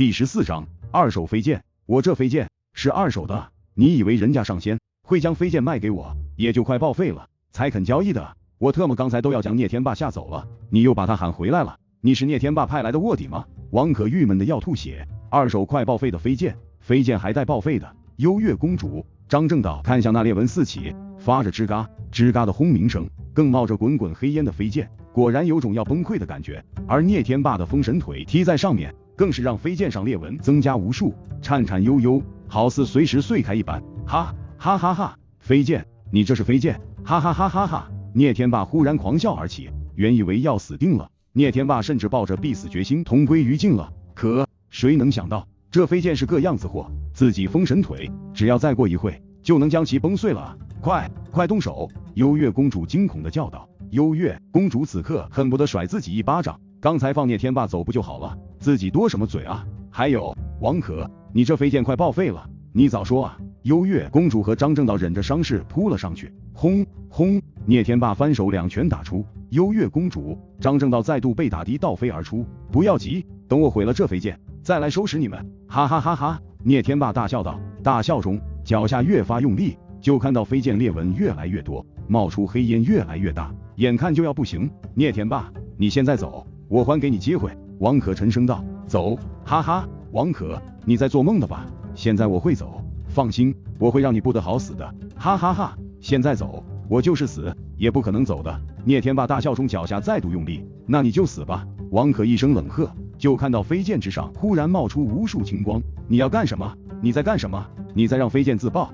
第14章二手飞剑。我这飞剑是二手的，你以为人家上仙会将飞剑卖给我，也就快报废了才肯交易的。我特么刚才都要将聂天霸吓走了，你又把他喊回来了，你是聂天霸派来的卧底吗？王可郁闷的要吐血。二手快报废的飞剑，飞剑还带报废的。幽月公主。张正道看向那裂纹四起，发着吱嘎吱嘎的轰鸣声，更冒着滚滚黑烟的飞剑，果然有种要崩溃的感觉。而聂天霸的封神腿踢在上面，更是让飞剑上裂纹增加无数，颤颤悠悠，好似随时碎开一般。哈哈哈哈！飞剑，你这是飞剑！哈哈哈哈哈！聂天霸忽然狂笑而起，原以为要死定了，聂天霸甚至抱着必死决心同归于尽了。可谁能想到，这飞剑是个样子货，自己封神腿只要再过一会就能将其崩碎了。快动手！幽月公主惊恐的叫道。幽月公主此刻恨不得甩自己一巴掌，刚才放聂天霸走不就好了，自己多什么嘴啊？还有王可，你这飞剑快报废了，你早说啊！幽月公主和张正道忍着伤势扑了上去，轰轰！聂天霸翻手两拳打出，幽月公主、张正道再度被打的倒飞而出。不要急，等我毁了这飞剑再来收拾你们！哈哈哈哈！聂天霸大笑道。大笑中，脚下越发用力，就看到飞剑裂纹越来越多，冒出黑烟越来越大，眼看就要不行。聂天霸，你现在走，我还给你机会。王可沉声道。走！哈哈，王可，你在做梦的吧？现在我会走，放心，我会让你不得好死的！哈哈哈！现在走，我就是死也不可能走的。聂天霸大笑中，脚下再度用力。那你就死吧！王可一声冷喝，就看到飞剑之上忽然冒出无数青光。你要干什么？你在干什么？你在让飞剑自爆？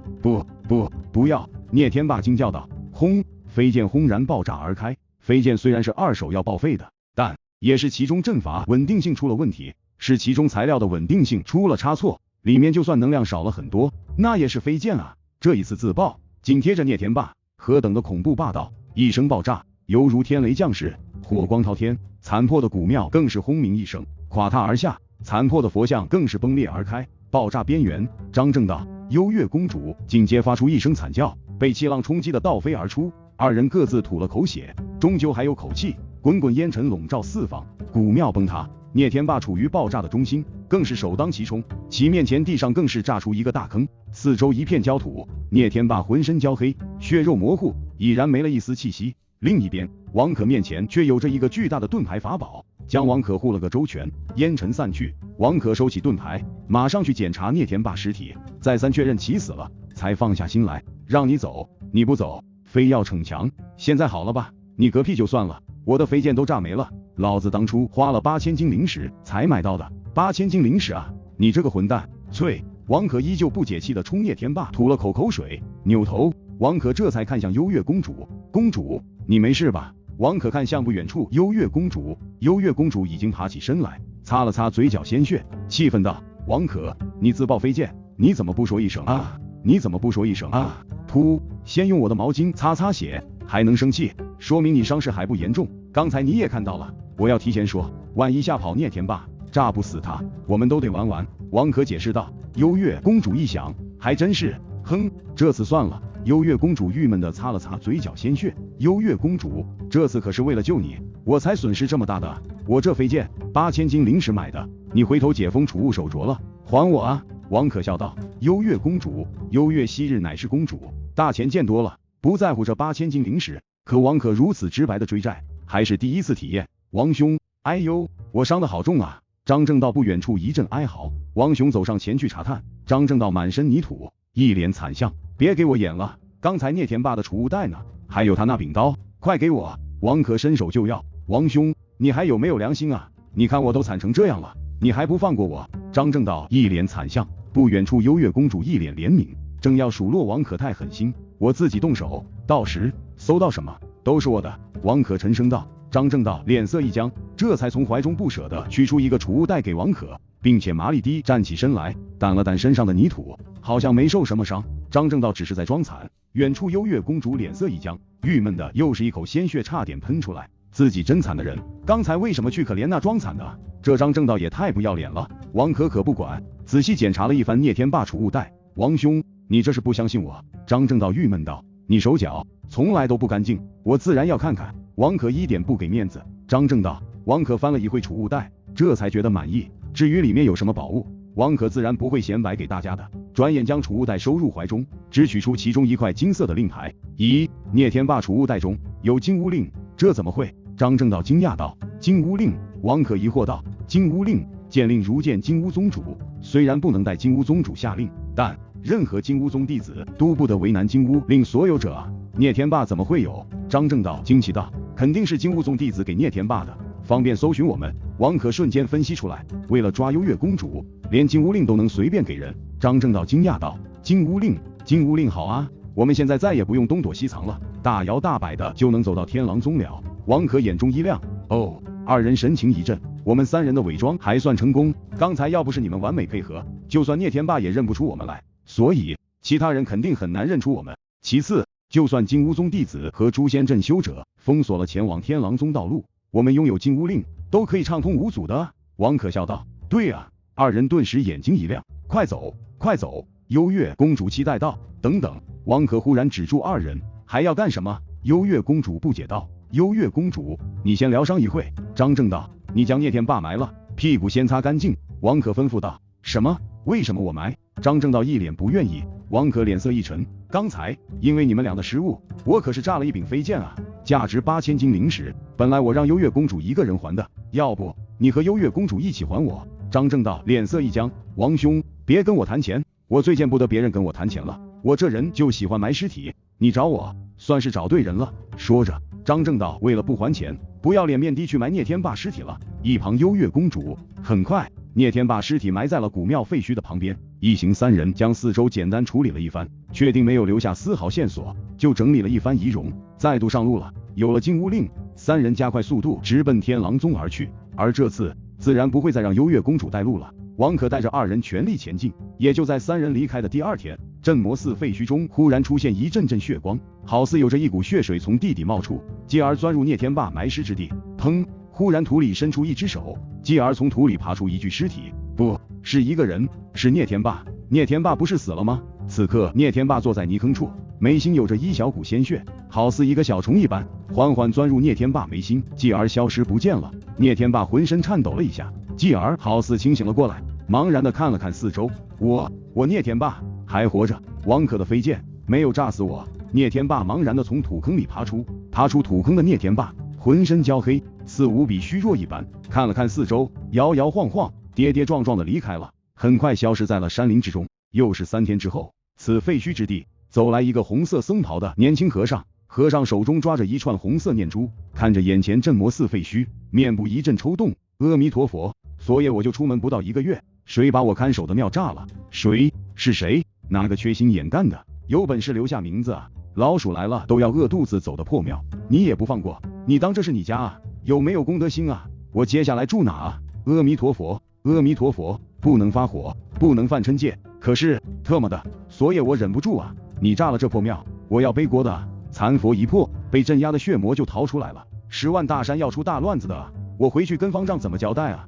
不要！聂天霸惊叫道。轰！飞剑轰然爆炸而开。飞剑虽然是二手要报废的，但也是其中阵法稳定性出了问题，是其中材料的稳定性出了差错，里面就算能量少了很多，那也是飞剑啊！这一次自爆紧贴着聂天霸，何等的恐怖霸道！一声爆炸，犹如天雷降世，火光滔天，残破的古庙更是轰鸣一声垮塌而下，残破的佛像更是崩裂而开。爆炸边缘，张正道、幽月公主紧接发出一声惨叫，被气浪冲击的倒飞而出，二人各自吐了口血，终究还有口气。滚滚烟尘笼罩四方，古庙崩塌，聂天霸处于爆炸的中心，更是首当其冲，其面前地上更是炸出一个大坑，四周一片焦土，聂天霸浑身焦黑，血肉模糊，已然没了一丝气息。另一边，王可面前却有着一个巨大的盾牌法宝，将王可护了个周全。烟尘散去，王可收起盾牌，马上去检查聂天霸尸体，再三确认其死了，才放下心来。让你走，你不走，非要逞强。现在好了吧，你嗝屁就算了，我的飞剑都炸没了，老子当初花了8000金灵石才买到的，8000金灵石啊！你这个混蛋！啐！王可依旧不解气的冲聂天霸吐了口水，扭头，王可这才看向幽月公主。公主，你没事吧？王可看向不远处幽月公主，幽月公主已经爬起身来，擦了擦嘴角鲜血，气愤道：王可，你自爆飞剑，你怎么不说一声啊？你怎么不说一声啊？噗！先用我的毛巾擦擦血，还能生气，说明你伤势还不严重。刚才你也看到了，我要提前说，万一吓跑聂天霸，炸不死他，我们都得玩完。王可解释道。幽月公主一想，还真是，哼，这次算了。幽月公主郁闷地擦了擦嘴角鲜血。幽月公主，这次可是为了救你，我才损失这么大的。我这飞剑8000金灵石买的，你回头解封储物手镯了，还我啊！王可笑道。幽月公主，幽月昔日乃是公主，大钱见多了，不在乎这8000金灵石。可王可如此直白的追债，还是第一次体验。王兄，哎呦，我伤得好重啊！张正道不远处一阵哀嚎，王雄走上前去查探。张正道满身泥土，一脸惨相，别给我演了，刚才聂天霸的储物袋呢？还有他那柄刀，快给我！王可伸手就要。王兄，你还有没有良心啊？你看我都惨成这样了，你还不放过我？张正道一脸惨相，不远处幽月公主一脸怜悯，正要数落王可太狠心，我自己动手，到时搜到什么都是我的。王可沉声道。张正道脸色一僵，这才从怀中不舍地取出一个储物袋给王可，并且麻利地站起身来，掸了掸身上的泥土，好像没受什么伤。张正道只是在装惨。远处幽月公主脸色一僵，郁闷的又是一口鲜血差点喷出来，自己真惨的人，刚才为什么去可怜那装惨的？这张正道也太不要脸了。王可不管，仔细检查了一番聂天霸储物袋。王兄，你这是不相信我？张正道郁闷道。你手脚从来都不干净，我自然要看看。王可一点不给面子。张正道。王可翻了一会储物袋，这才觉得满意，至于里面有什么宝物，王可自然不会显摆给大家的。转眼将储物袋收入怀中，只取出其中一块金色的令牌。咦，聂天霸储物袋中有金乌令，这怎么会？张正道惊讶道。金乌令？王可疑惑道。金乌令，见令如见金乌宗主，虽然不能代金乌宗主下令，但任何金乌宗弟子都不得为难金乌令所有者啊！聂天霸怎么会有？张正道惊奇道。肯定是金乌宗弟子给聂天霸的，方便搜寻我们。王可瞬间分析出来，为了抓幽月公主，连金乌令都能随便给人。张正道惊讶道。金乌令？金乌令好啊，我们现在再也不用东躲西藏了，大摇大摆的就能走到天狼宗了。王可眼中一亮。哦，二人神情一震，我们三人的伪装还算成功，刚才要不是你们完美配合，就算聂天霸也认不出我们来，所以其他人肯定很难认出我们。其次，就算金乌宗弟子和诛仙阵修者封锁了前往天狼宗道路，我们拥有金乌令，都可以畅通无阻的。王可笑道。对啊，二人顿时眼睛一亮。快走，快走！幽月公主期待道。等等！王可忽然止住二人，还要干什么？幽月公主不解道。幽月公主，你先疗伤一会。张正道，你将聂天霸埋了，屁股先擦干净。王可吩咐道。什么？为什么我埋？张正道一脸不愿意。王可脸色一沉，刚才因为你们俩的失误，我可是炸了一柄飞剑啊，价值8000金灵石，本来我让幽月公主一个人还的，要不你和幽月公主一起还我。张正道脸色一僵，王兄，别跟我谈钱，我最见不得别人跟我谈钱了，我这人就喜欢埋尸体，你找我算是找对人了。说着，张正道为了不还钱，不要脸面地去埋聂天霸尸体了。一旁幽月公主，很快聂天霸尸体埋在了古庙废墟的旁边，一行三人将四周简单处理了一番，确定没有留下丝毫线索，就整理了一番仪容，再度上路了。有了金乌令，三人加快速度直奔天狼宗而去，而这次自然不会再让幽月公主带路了。王可带着二人全力前进，也就在三人离开的第二天，镇魔寺废墟中忽然出现一阵阵血光，好似有着一股血水从地底冒出，继而钻入聂天霸埋尸之地。砰！忽然土里伸出一只手，继而从土里爬出一具尸体，不是一个人，是聂天霸。聂天霸不是死了吗？此刻聂天霸坐在泥坑处，眉心有着一小股鲜血，好似一个小虫一般，缓缓钻入聂天霸眉心，继而消失不见了。聂天霸浑身颤抖了一下，继而好似清醒了过来，茫然地看了看四周，我聂天霸还活着，王可的飞剑没有炸死我。聂天霸茫然地从土坑里爬出土坑的聂天霸浑身焦黑，似无比虚弱一般，看了看四周，摇摇晃晃，跌跌撞撞地离开了，很快消失在了山林之中。又是3天之后，此废墟之地走来一个红色僧袍的年轻和尚，和尚手中抓着一串红色念珠，看着眼前镇魔寺废墟，面部一阵抽动。阿弥陀佛，昨夜我就出门不到1个月，谁把我看守的庙炸了？谁？是谁？哪个缺心眼干的？有本事留下名字啊！老鼠来了都要饿肚子走的破庙，你也不放过？你当这是你家啊？有没有公德心啊？我接下来住哪啊？阿弥陀佛，阿弥陀佛，不能发火，不能犯嗔戒。可是特么的，所以我忍不住啊！你炸了这破庙，我要背锅的啊！残佛一破，被镇压的血魔就逃出来了，10万大山要出大乱子的啊！我回去跟方丈怎么交代啊？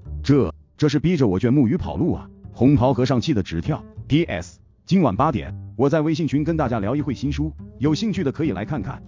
这是逼着我卷木鱼跑路啊！红袍和尚气的直跳。PS， 今晚8点，我在微信群跟大家聊一会新书，有兴趣的可以来看看。